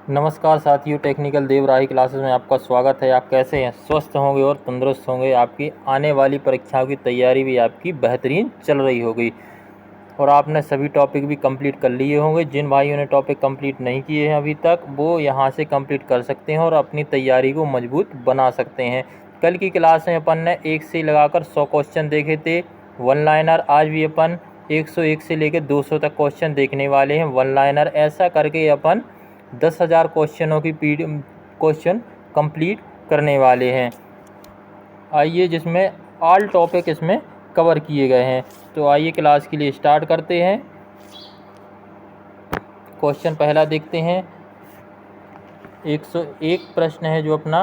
नमस्कार साथियों, technical देवराही classes में आपका स्वागत है। आप कैसे हैं? स्वस्थ होंगे और तंदुरुस्त होंगे। आपकी आने वाली परीक्षाओं की तैयारी भी आपकी बेहतरीन चल रही होगी और आपने सभी टॉपिक भी कंप्लीट कर लिए होंगे। जिन भाइयों ने टॉपिक कंप्लीट नहीं किए हैं अभी तक, वो यहाँ से कंप्लीट कर सकते हैं और अपनी तैयारी को मजबूत बना सकते हैं। कल की क्लास में अपन ने 1 से लगाकर 100 क्वेश्चन देखे थे वन लाइनर। आज भी अपन 101 से लेकर 200 तक क्वेश्चन देखने वाले हैं वन लाइनर। ऐसा करके अपन 10,000 क्वेश्चनों की क्वेश्चन कंप्लीट करने वाले हैं। आइए, जिसमें ऑल टॉपिक इसमें कवर किए गए हैं। तो आइए क्लास के लिए स्टार्ट करते हैं। क्वेश्चन पहला देखते हैं। 101 प्रश्न है जो अपना,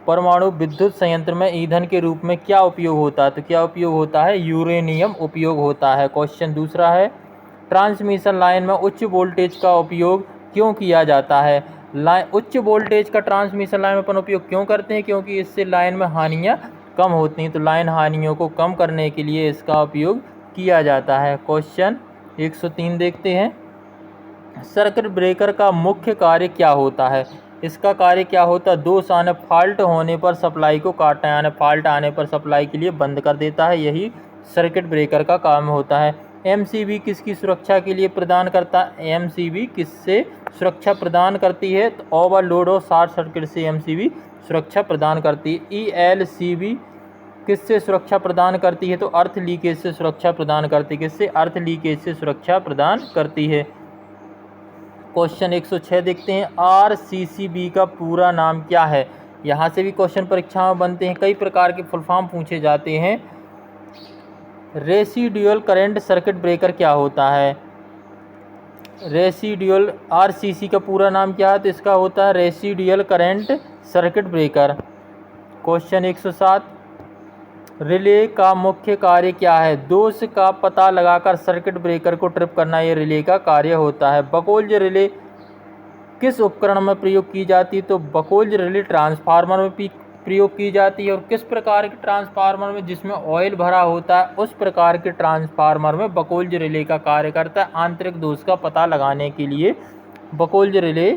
परमाणु विद्युत संयंत्र में ईंधन के रूप में क्या उपयोग होता है? तो क्या उपयोग होता है? यूरेनियम उपयोग होता है। क्वेश्चन दूसरा है, ट्रांसमिशन लाइन में उच्च वोल्टेज का उपयोग क्यों किया जाता है? उच्च वोल्टेज का ट्रांसमिशन लाइन में अपन उपयोग क्यों करते हैं? क्योंकि इससे लाइन में हानियां कम होती हैं। तो लाइन हानियों को कम करने के लिए इसका उपयोग किया जाता है। क्वेश्चन 103 देखते हैं। सर्किट ब्रेकर का मुख्य कार्य क्या होता है? इसका कार्य क्या होता है? दोष आने, फॉल्ट होने पर सप्लाई को काटना, यानी फॉल्ट आने पर सप्लाई के लिए बंद कर देता है। यही सर्किट ब्रेकर का काम होता है। एमसीबी किसकी सुरक्षा के लिए प्रदान करता है? एमसीबी किससे सुरक्षा प्रदान करती है? तो ओवरलोड और शॉर्ट सर्किट से एमसीबी सुरक्षा प्रदान करती है। ईएलसीबी किससे सुरक्षा प्रदान करती है? तो अर्थ लीकेज से सुरक्षा प्रदान करती है। किससे? अर्थ लीकेज से सुरक्षा प्रदान करती है। क्वेश्चन 106 देखते हैं। आरसीसीबी का पूरा नाम क्या है? यहाँ से भी क्वेश्चन परीक्षा में बनते हैं। कई प्रकार के फुल फॉर्म पूछे जाते हैं। रेसिडुअल करंट सर्किट ब्रेकर क्या होता है? रेसिडुअल, आरसीसी का पूरा नाम क्या है? तो इसका होता है residual current circuit breaker. Question 107, relay का मुख्य कार्य क्या है? दोष का पता लगाकर सर्किट ब्रेकर को ट्रिप करना, ये रिले का कार्य होता है। बकोल्ज रिले किस उपकरण में प्रयोग की जाती है? तो बकोल्ज रिले ट्रांसफार्मर में प्रयोग की जाती है। और किस प्रकार के ट्रांसफार्मर में? जिसमें ऑयल भरा होता है, उस प्रकार के ट्रांसफार्मर में बकोल्ज रिले का कार्य करता है। आंतरिक दोष का पता लगाने के लिए बकोल्ज रिले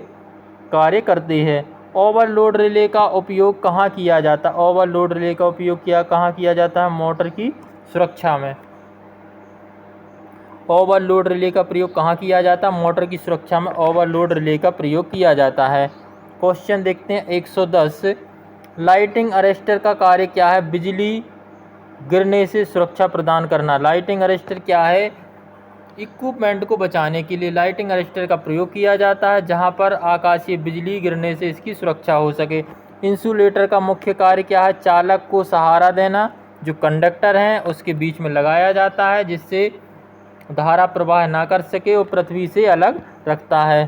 कार्य करते हैं। ओवरलोड रिले का उपयोग कहाँ किया जाता है? ओवरलोड रिले का उपयोग कहाँ किया जाता है? मोटर की सुरक्षा में। ओवरलोड रिले का प्रयोग कहाँ किया जाता है? मोटर की सुरक्षा में ओवरलोड रिले का प्रयोग किया जाता है। क्वेश्चन देखते हैं 110, लाइटिंग अरेस्टर का कार्य क्या है? बिजली गिरने से सुरक्षा प्रदान करना। लाइटिंग अरेस्टर क्या है? इक्विपमेंट को बचाने के लिए लाइटिंग अरेस्टर का प्रयोग किया जाता है, जहां पर आकाशीय बिजली गिरने से इसकी सुरक्षा हो सके। इंसुलेटर का मुख्य कार्य क्या है? चालक को सहारा देना। जो कंडक्टर हैं उसके बीच में लगाया जाता है, जिससे धारा प्रवाह ना कर सके और पृथ्वी से अलग रखता है।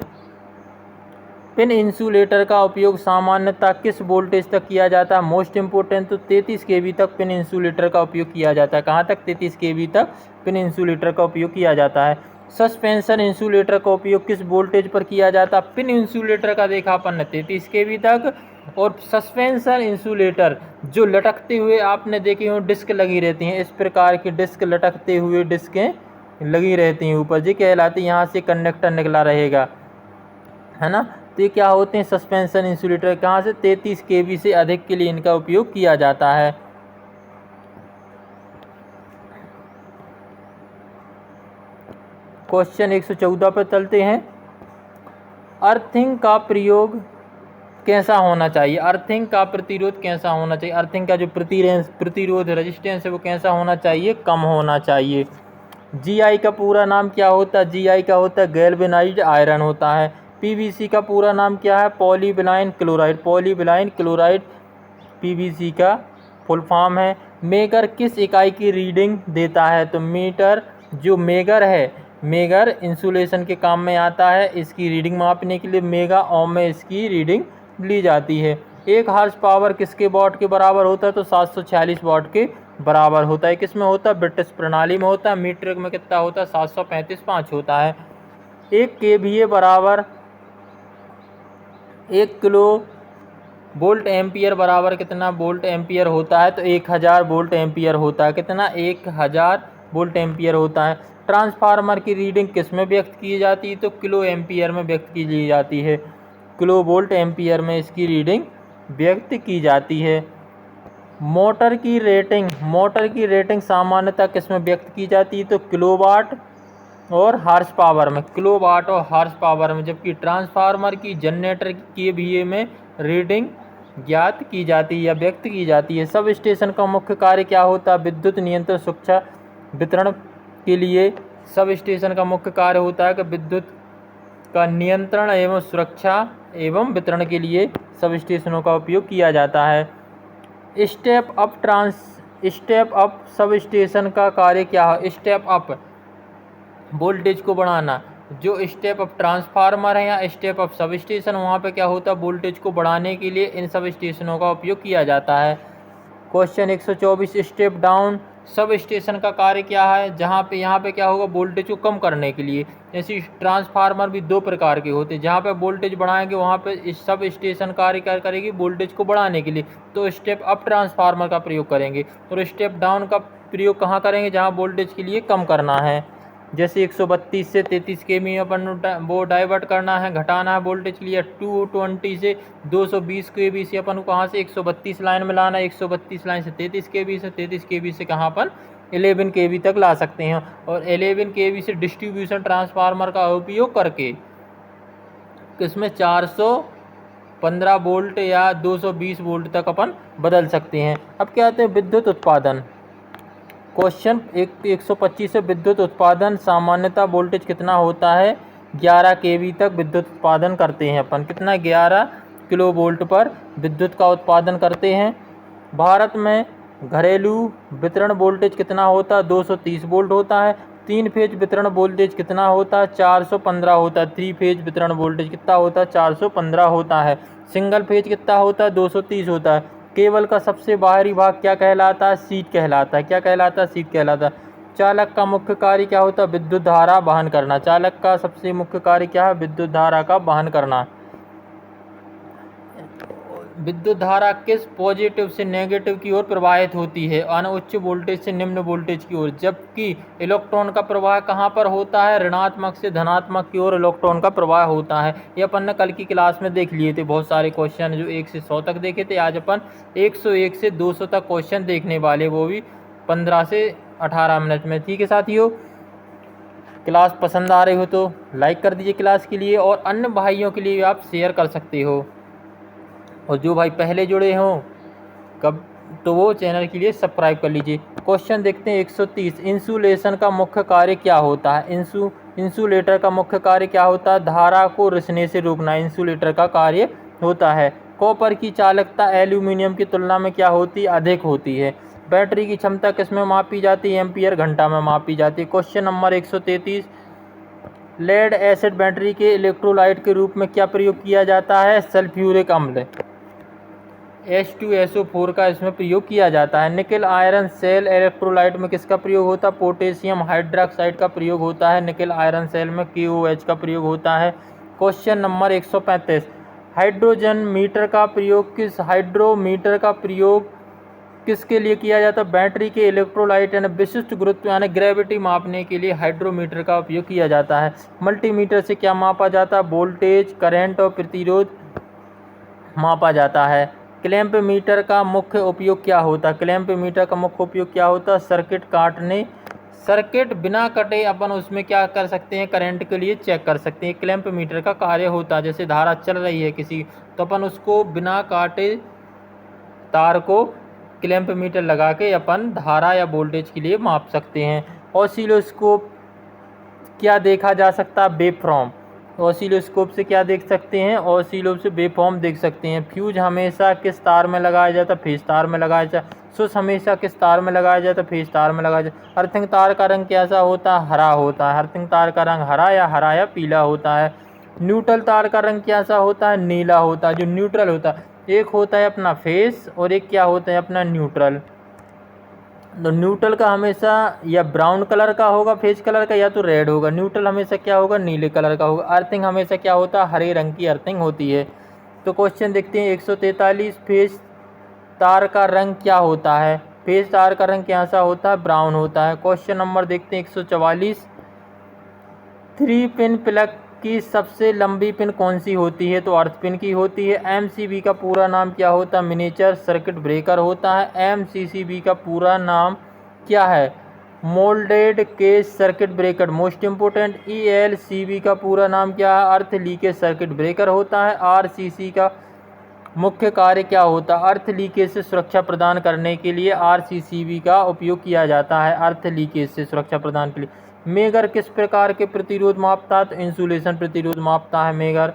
पिन इंसुलेटर का उपयोग सामान्यतः किस वोल्टेज तक किया जाता है? मोस्ट इम्पोर्टेंट, तो 33 kV तक पिन इंसुलेटर का उपयोग किया जाता है। कहाँ तक? 33 kV तक पिन इंसुलेटर का उपयोग किया जाता है। सस्पेंशन इंसुलेटर का उपयोग किस वोल्टेज पर किया जाता है? पिन इंसुलेटर का देखा अपन ने 33 kV तक, और सस्पेंशन इंसुलेटर जो लटकते हुए आपने देखे हो, डिस्क लगी रहती हैं, इस प्रकार की डिस्क, लटकते हुए डिस्कें लगी रहती हैं ऊपर, जी कहलाती है। यहाँ से कंडक्टर निकला रहेगा, है ना। तो ये क्या होते हैं? Suspension insulator. कहाँ से? 33 kV से अधिक के लिए इनका उपयोग किया जाता है। क्वेश्चन 114 पर चलते हैं। अर्थिंग का प्रयोग कैसा होना चाहिए? अर्थिंग का प्रतिरोध कैसा होना चाहिए? अर्थिंग का जो प्रतिरोध रेजिस्टेंस है वो कैसा होना चाहिए? कम होना चाहिए। जीआई का पूरा नाम क्या होता है? जीआई का होता है गैल्वेनाइज्ड आयरन होता है। पीवीसी का पूरा नाम क्या है? Polyvinyl chloride. Polyvinyl chloride PVC का फुल फॉर्म है। मेगर किस इकाई की रीडिंग देता है? तो मीटर, जो मेगर है, मेगर इंसुलेशन के काम में आता है। इसकी रीडिंग मापने के लिए मेगा ओम में इसकी रीडिंग ली जाती है। 1 हॉर्स पावर किसके वॉट के बराबर होता है? तो 746 वॉट के बराबर होता है। किस में होता है? ब्रिटिश प्रणाली में होता है। मीट्रिक में कितना होता है? 735.5 होता है। 1 kVA बराबर 1 किलो वोल्ट एम्पियर बराबर कितना वोल्ट एम्पियर होता है? तो 1000 वोल्ट एम्पियर होता है। कितना? 1000 वोल्ट एम्पियर होता है। ट्रांसफार्मर की रीडिंग किस में व्यक्त की जाती है? तो किलो एम्पियर में व्यक्त की जाती है। किलो वोल्ट एम्पियर में इसकी रीडिंग व्यक्त की जाती है। मोटर की रेटिंग सामान्यतः किस में व्यक्त की जाती है? तो किलोवाट और हॉर्स पावर में, किलोवाट और हॉर्स पावर में। जबकि ट्रांसफार्मर की जनरेटर के VA में रीडिंग ज्ञात की जाती है या व्यक्त की जाती है। सब स्टेशन का मुख्य कार्य क्या होता है? विद्युत नियंत्रण सुरक्षा वितरण के लिए सब स्टेशन का मुख्य कार्य होता है कि विद्युत का नियंत्रण एवं सुरक्षा एवं वितरण के लिए सब स्टेशनों का उपयोग किया जाता है। स्टेप अप सब स्टेशन का कार्य क्या है? स्टेप अप वोल्टेज को बढ़ाना। जो स्टेप अप ट्रांसफार्मर है या स्टेप अप सब स्टेशन, वहाँ पे क्या होता है? वोल्टेज को बढ़ाने के लिए इन सब स्टेशनों का उपयोग किया जाता है। Question 124 step down sub station का कार्य क्या है? यहाँ पे क्या होगा? वोल्टेज को कम करने के लिए। ऐसी ट्रांसफार्मर भी दो प्रकार के होते हैं। जहाँ पे वोल्टेज बढ़ाएंगे वहाँ पे इस सब स्टेशन कार्य क्या करेगी? वोल्टेज को बढ़ाने के लिए तो स्टेप अप ट्रांसफार्मर का प्रयोग करेंगे, और स्टेप डाउन का प्रयोग कहाँ करेंगे? जहाँ वोल्टेज के लिए कम करना है। जैसे 132 से 33 kV अपन वो डाइवर्ट करना है, घटाना है वोल्टेज के लिए। 220 से 220 kV से अपन को कहाँ से 132 लाइन में लाना है। 132 लाइन से 33 kV से 33 kV से कहाँ अपन 11 kV तक ला सकते हैं। और 11 kV से डिस्ट्रीब्यूशन ट्रांसफार्मर का उपयोग करके किसमें 415 वोल्ट या 220 वोल्ट तक अपन बदल सकते हैं। अब क्या कहते हैं? विद्युत उत्पादन। क्वेश्चन 125 से विद्युत उत्पादन सामान्यतः वोल्टेज कितना होता है? 11 kV तक विद्युत उत्पादन करते हैं अपन। कितना? 11 किलो वोल्ट पर विद्युत का उत्पादन करते हैं। भारत में घरेलू वितरण वोल्टेज कितना होता है? 230 वोल्ट होता है। 3 फेज वितरण वोल्टेज कितना होता है? 415 होता है। 3 फेज वितरण वोल्टेज कितना होता है? 415 होता है। सिंगल फेज कितना होता है? 230 होता है। केबल का सबसे बाहरी भाग क्या कहलाता है? शीट कहलाता है। क्या कहलाता है? शीट कहलाता है। चालक का मुख्य कार्य क्या होता है? विद्युत धारा वहन करना। चालक का सबसे मुख्य कार्य क्या है? विद्युत धारा का वहन करना। विद्युत धारा किस पॉजिटिव से नेगेटिव की ओर प्रवाहित होती है? उच्च वोल्टेज से निम्न वोल्टेज की ओर। जबकि इलेक्ट्रॉन का प्रवाह कहाँ पर होता है? ऋणात्मक से धनात्मक की ओर इलेक्ट्रॉन का प्रवाह होता है। ये अपन ने कल की क्लास में देख लिए थे। बहुत सारे क्वेश्चन जो 1 से 100 तक देखे थे, आज अपन 101 से 200 तक क्वेश्चन देखने वाले, वो भी 15 से 18 मिनट में। ठीक है साथियों, क्लास पसंद आ रही हो तो लाइक कर दीजिए क्लास के लिए, और अन्य भाइयों के लिए आप शेयर कर सकते हो। और जो भाई पहले जुड़े हों कब तो वो चैनल के लिए सब्सक्राइब कर लीजिए। क्वेश्चन देखते हैं 130। इंसुलेशन का मुख्य कार्य क्या होता है? इंसुलेटर का मुख्य कार्य क्या होता है? धारा को रिसने से रोकना इंसुलेटर का कार्य होता है। कॉपर की चालकता एल्यूमिनियम की तुलना में क्या होती है? अधिक होती है। बैटरी की क्षमता किस में मापी जाती है? एम्पियर घंटा में मापी जाती है। Question number 133। Lead acid battery के इलेक्ट्रोलाइट के रूप में क्या प्रयोग किया जाता है? सल्फ्यूरिक अम्ल H2SO4 का इसमें प्रयोग किया जाता है। निकेल आयरन सेल इलेक्ट्रोलाइट में किसका प्रयोग होता है? पोटेशियम हाइड्रोक्साइड का प्रयोग होता है। निकेल आयरन सेल में KOH का प्रयोग होता है। Question number 135। हाइड्रोमीटर का प्रयोग किसके लिए किया जाता है? बैटरी के इलेक्ट्रोलाइट यानी विशिष्ट गुरुत्व यानी ग्रेविटी मापने के लिए हाइड्रोमीटर का उपयोग किया जाता है। मल्टीमीटर से क्या मापा जाता है? वोल्टेज, करंट और प्रतिरोध मापा जाता है। क्लैंप मीटर का मुख्य उपयोग क्या होता है? क्लैंप मीटर का मुख्य उपयोग क्या होता है? सर्किट बिना कटे अपन उसमें क्या कर सकते हैं? करंट के लिए चेक कर सकते हैं। क्लैंप मीटर का कार्य होता है, जैसे धारा चल रही है किसी, तो अपन उसको बिना काटे तार को क्लैंप मीटर लगा के अपन धारा या वोल्टेज के लिए माप सकते हैं। ऑसिलोस्कोप क्या देखा जा सकता है? वेवफॉर्म। ऑसिलोस्कोप से क्या देख सकते हैं? ऑसिलोस्कोप से वेवफॉर्म देख सकते हैं। फ्यूज हमेशा किस तार में लगाया जाता है? फेज तार में लगाया जाता है। स्विच हमेशा किस तार में लगाया जाता है? फेज तार में लगाया जाता है। अर्थिंग तार का रंग कैसा होता है? हरा होता है। अर्थिंग तार का रंग हरा या पीला होता है। न्यूट्रल तार का रंग कैसा होता है? नीला होता है। जो न्यूट्रल होता है, एक होता है अपना फेस और एक क्या होता है? अपना न्यूट्रल। तो न्यूट्रल का हमेशा या ब्राउन कलर का होगा फेज कलर का, या तो रेड होगा। न्यूट्रल हमेशा क्या होगा? नीले कलर का होगा। अर्थिंग हमेशा क्या होता है? हरे रंग की अर्थिंग होती है। तो क्वेश्चन देखते हैं 143। फेज तार का रंग क्या होता है? फेस तार का रंग कैसा होता है? ब्राउन होता है। क्वेश्चन नंबर देखते हैं 144। 3 पिन प्लग की सबसे लंबी पिन कौन सी होती है? तो अर्थ पिन की होती है। एमसीबी का पूरा नाम क्या होता है? मिनिएचर सर्किट ब्रेकर होता है। एमसीसीबी का पूरा नाम क्या है? Moulded case circuit breaker. Most important. ELCB का पूरा नाम क्या है? अर्थ लीकेज सर्किट ब्रेकर होता है। आरसीसी का मुख्य कार्य क्या होता है? अर्थ लीकेज से सुरक्षा प्रदान करने के लिए आरसीसीबी का उपयोग किया जाता है। अर्थ लीकेज से सुरक्षा प्रदान के लिए। मेगर किस प्रकार के प्रतिरोध मापता है? तो इंसुलेशन प्रतिरोध मापता है मेगर।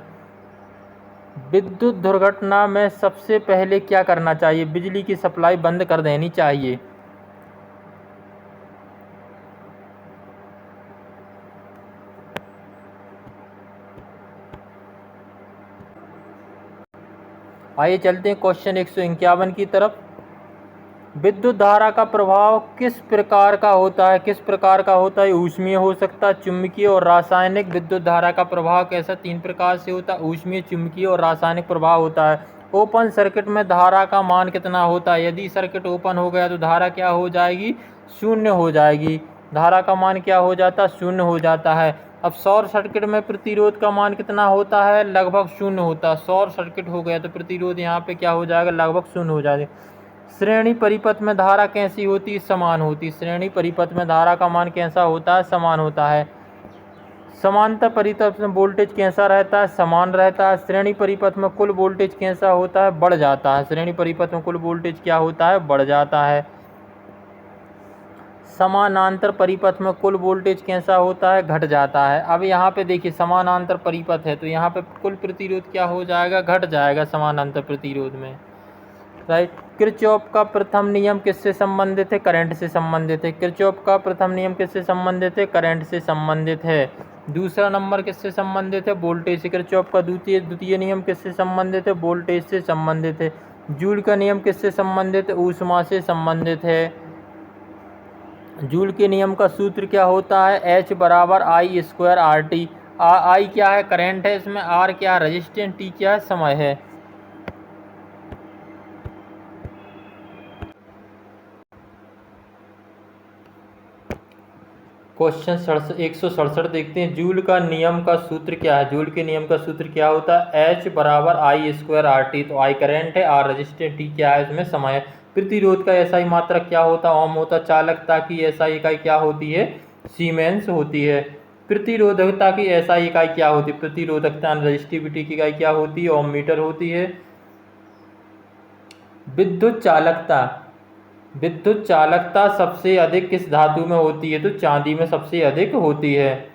विद्युत दुर्घटना में सबसे पहले क्या करना चाहिए? बिजली की सप्लाई बंद कर देनी चाहिए। आइए चलते हैं क्वेश्चन 151 की तरफ। विद्युत धारा का प्रभाव किस प्रकार का होता है? किस प्रकार का होता है? ऊष्मीय हो सकता है, चुंबकीय और रासायनिक। विद्युत धारा का प्रभाव कैसा? 3 प्रकार से होता है। ऊष्मीय, चुंबकीय और रासायनिक प्रभाव होता है। ओपन सर्किट में धारा का मान कितना होता है? यदि सर्किट ओपन हो गया तो धारा क्या हो जाएगी? शून्य हो जाएगी। धारा का मान क्या हो जाता है? शून्य हो जाता है। अब शॉर्ट सर्किट में प्रतिरोध का मान कितना होता है? लगभग शून्य होता है। शॉर्ट सर्किट हो गया तो प्रतिरोध यहाँ पे क्या हो जाएगा? लगभग शून्य हो जाएगा। श्रेणी परिपथ में धारा कैसी होती है? समान होती है। श्रेणी परिपथ में धारा का मान कैसा होता है? समान होता है। समांतर परिपथ में वोल्टेज कैसा रहता है? समान रहता है। श्रेणी परिपथ में कुल वोल्टेज कैसा होता है? बढ़ जाता है। श्रेणी परिपथ में कुल वोल्टेज क्या होता है? बढ़ जाता है। समानांतर परिपथ में कुल वोल्टेज कैसा होता है? घट जाता है। अब यहाँ पे देखिए समानांतर परिपथ है तो यहाँ पे कुल प्रतिरोध क्या हो जाएगा? घट जाएगा समानांतर प्रतिरोध में। राइट। किरचॉफ का प्रथम नियम किससे संबंधित है? करंट से संबंधित है। किरचॉफ का प्रथम नियम किससे संबंधित है? करंट से संबंधित है। दूसरा नंबर किससे संबंधित है? वोल्टेज से। किरचॉफ का द्वितीय नियम किससे संबंधित है? वोल्टेज से संबंधित है। जूल का नियम किससे संबंधित है? ऊष्मा से संबंधित है। जूल के नियम का सूत्र क्या होता है? H बराबर आई स्क्वायर आर टी। आई क्या है? करंट है इसमें। आर क्या है? रेजिस्टेंस। टी क्या है? समय है। क्वेश्चन 167 देखते हैं। जूल का नियम का सूत्र क्या है? जूल के नियम का सूत्र क्या होता है? H बराबर आई स्क्वायर आर टी। तो आई करंट है, आर रेजिस्टेंस, टी क्या है? इसमें समय है। प्रतिरोध का एसआई मात्रक क्या होता है? ओम होता है। चालकता की एसआई इकाई क्या होती है? सीमेंस होती है। प्रतिरोधकता की एसआई इकाई क्या होती है? प्रतिरोधकता रेजिस्टिविटी की इकाई क्या होती है? ओम मीटर होती है। विद्युत चालकता। विद्युत चालकता सबसे अधिक किस धातु में होती है? तो चांदी में सबसे अधिक होती है।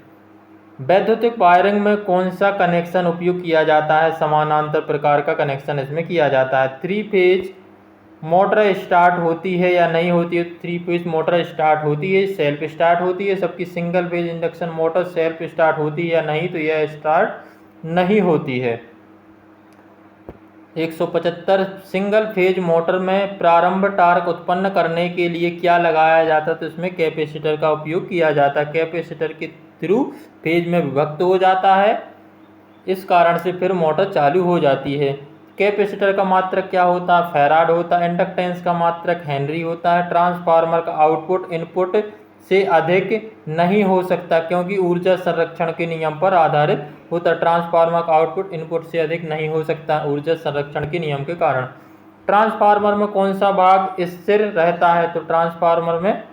वैद्युतिक वायरिंग में कौन सा कनेक्शन उपयोग किया जाता है? समानांतर प्रकार का कनेक्शन इसमें किया जाता है। 3 फेज मोटर स्टार्ट होती है या नहीं होती है? 3 फेज मोटर स्टार्ट होती है, सेल्फ स्टार्ट होती है। सबकी single phase induction motor self start होती है या नहीं? तो यह स्टार्ट नहीं होती है। 175 सिंगल फेज मोटर में प्रारंभ टार्क उत्पन्न करने के लिए क्या लगाया जाता है? तो इसमें कैपेसिटर का उपयोग किया जाता है। कैपेसिटर के थ्रू फेज में विभक्त हो जाता है, इस कारण से फिर मोटर चालू हो जाती है। कैपेसिटर का मात्रक क्या होता है? फैराड होता है। इंडक्टेंस का मात्रक हेनरी होता है। ट्रांसफार्मर का आउटपुट इनपुट से अधिक नहीं हो सकता क्योंकि ऊर्जा संरक्षण के नियम पर आधारित होता है। ट्रांसफार्मर का आउटपुट इनपुट से अधिक नहीं हो सकता ऊर्जा संरक्षण के नियम के कारण। ट्रांसफार्मर में कौन सा भाग स्थिर रहता है? तो ट्रांसफार्मर में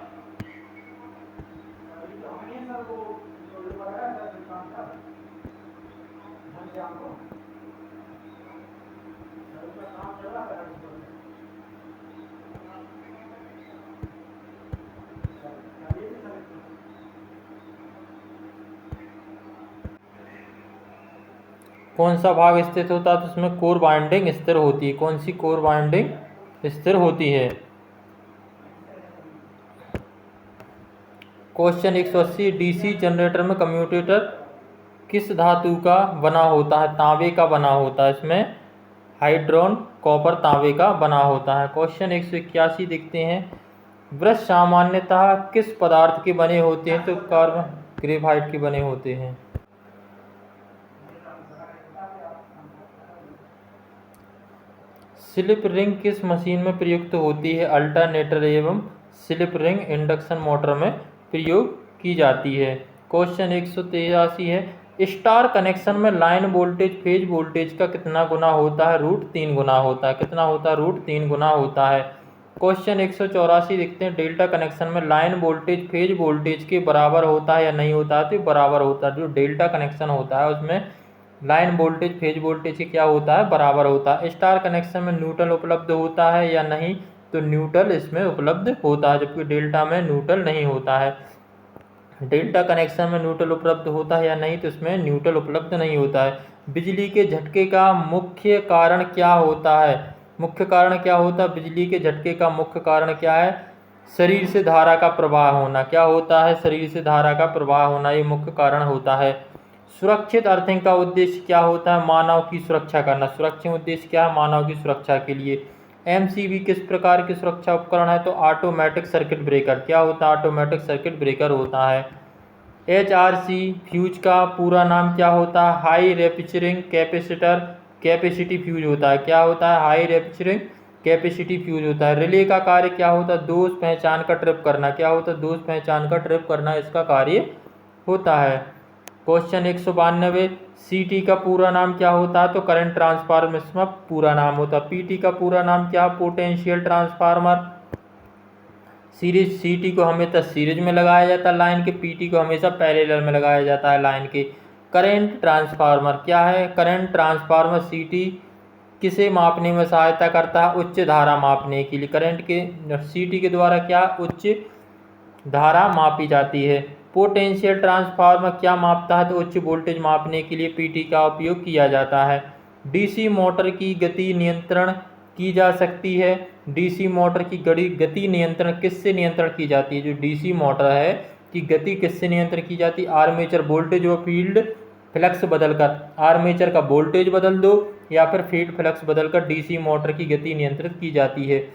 कौन सा भाग स्थित होता है? तो उसमें कोर बाइंडिंग स्थिर होती है। कौन सी कोर बाइंडिंग स्थिर होती है? क्वेश्चन 180 डीसी जनरेटर में कम्यूटेटर किस धातु का बना होता है? तांबे का बना होता है। इसमें हाइड्रोन कॉपर तांबे का बना होता है। क्वेश्चन 181 देखते हैं। ब्रश सामान्यतः किस पदार्थ के बने होते हैं? तो कार्बन ग्रेफाइट के बने होते हैं। स्लिप रिंग किस मशीन में प्रयुक्त होती है? अल्टरनेटर एवं स्लिप रिंग इंडक्शन मोटर में प्रयोग की जाती है। क्वेश्चन 183 है, स्टार कनेक्शन में लाइन वोल्टेज फेज वोल्टेज का कितना गुना होता है? √3 गुना होता है। कितना होता है? √3 गुना होता है। क्वेश्चन 184 देखते हैं, डेल्टा कनेक्शन में लाइन वोल्टेज फेज वोल्टेज के बराबर होता है या नहीं होता है? तो बराबर होता है। जो डेल्टा कनेक्शन होता है उसमें लाइन वोल्टेज फेज वोल्टेज के क्या होता है? बराबर होता है। स्टार कनेक्शन में न्यूट्रल उपलब्ध होता है या नहीं? तो न्यूट्रल इसमें उपलब्ध होता है, जबकि डेल्टा में न्यूट्रल नहीं होता है। डेल्टा कनेक्शन में न्यूट्रल उपलब्ध होता है या नहीं? तो इसमें न्यूट्रल उपलब्ध नहीं होता है। बिजली के झटके का मुख्य कारण क्या होता है? मुख्य कारण क्या होता है? बिजली के झटके का मुख्य कारण क्या है? शरीर से धारा का प्रवाह होना। क्या होता है? शरीर से धारा का प्रवाह होना, ये मुख्य कारण होता है। सुरक्षित अर्थिंग का उद्देश्य क्या होता है? मानव की सुरक्षा करना। सुरक्षित उद्देश्य क्या है? मानव की सुरक्षा के लिए। एमसीबी किस प्रकार की सुरक्षा उपकरण है? तो ऑटोमेटिक सर्किट ब्रेकर। क्या होता है? ऑटोमेटिक सर्किट ब्रेकर होता है। एचआरसी फ्यूज का पूरा नाम क्या होता है? हाई रेपिचरिंग कैपेसिटर कैपेसिटी फ्यूज होता है। क्या होता है? हाई रेपिचरिंग कैपेसिटी फ्यूज होता है। रिले का कार्य क्या होता है? दोष पहचान का ट्रिप करना। क्या होता है? दोष पहचान का ट्रिप करना इसका कार्य होता है। क्वेश्चन 192, सीटी का पूरा नाम क्या होता है? तो करंट ट्रांसफार्मर का पूरा नाम होता है। पीटी का पूरा नाम क्या है? Potential transformer. सीरीज सीटी को हमेशा सीरीज में लगाया जाता है लाइन के, पीटी को हमेशा पैरेलल में लगाया जाता है लाइन के। करंट ट्रांसफार्मर क्या है? करंट ट्रांसफार्मर सीटी किसे मापने में सहायता करता है? उच्च धारा मापने के लिए। करंट के सीटी के द्वारा क्या उच्च धारा मापी जाती है। पोटेंशियल ट्रांसफार्मर क्या मापता है? तो उच्च वोल्टेज मापने के लिए पीटी का उपयोग किया जाता है। डीसी मोटर की गति नियंत्रण की जा सकती है। डीसी मोटर की गति नियंत्रण किससे नियंत्रण की जाती है? जो डीसी मोटर है की गति किससे नियंत्रण की जाती है? आर्मेचर वोल्टेज और फील्ड फ्लक्स बदलकर। आर्मेचर का वोल्टेज बदल दो या फिर फील्ड फ्लक्स बदलकर डीसी मोटर की गति नियंत्रित की जाती है।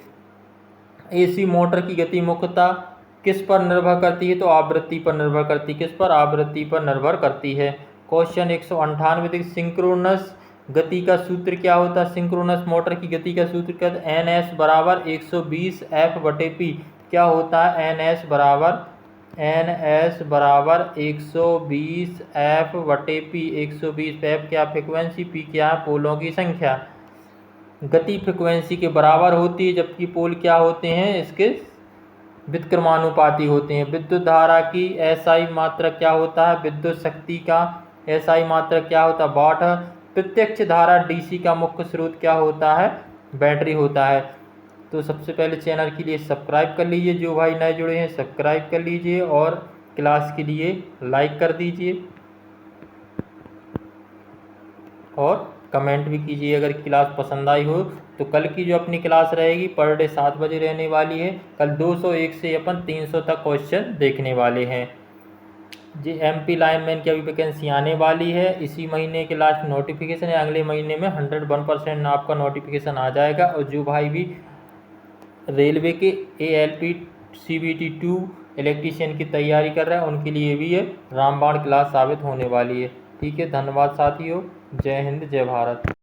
एसी मोटर की गति मुख्यतः किस पर निर्भर करती है? तो आवृत्ति पर निर्भर करती है। किस पर? आवृत्ति पर निर्भर करती है। क्वेश्चन 198 देखिए, सिंक्रोनस गति का सूत्र क्या होता है? सिंक्रोनस मोटर की गति का सूत्र क्या है? NS बराबर 120 F/P। क्या होता है? NS बराबर 120 F/P। 120 F क्या फ्रिक्वेंसी, P क्या है? पोलों की संख्या। गति फ्रिक्वेंसी के बराबर होती है, जबकि पोल क्या होते हैं? इसके व्युत्क्रमानुपाती होते हैं। विद्युत धारा की SI मात्रक क्या होता है? विद्युत शक्ति का SI मात्रक क्या होता है? वाट। प्रत्यक्ष धारा DC का मुख्य स्रोत क्या होता है? बैटरी होता है। तो सबसे पहले चैनल के लिए सब्सक्राइब कर लीजिए, जो भाई नए जुड़े हैं सब्सक्राइब कर लीजिए और क्लास के लिए लाइक कर दीजिए और कमेंट भी कीजिए अगर क्लास पसंद आई हो। तो कल की जो अपनी क्लास रहेगी पर डे 7 बजे रहने वाली है। कल 201 से अपन 300 तक क्वेश्चन देखने वाले हैं। जी MP लाइनमैन की अभी वैकेंसी आने वाली है। इसी महीने के लास्ट नोटिफिकेशन है, अगले महीने में 101% आपका नोटिफिकेशन आ जाएगा। और जो भाई भी रेलवे के ALP CBT 2 इलेक्ट्रीशियन की तैयारी कर रहे हैं उनके लिए भी ये रामबाण क्लास साबित होने वाली है। ठीक है, धन्यवाद साथियों। जय हिंद, जय भारत।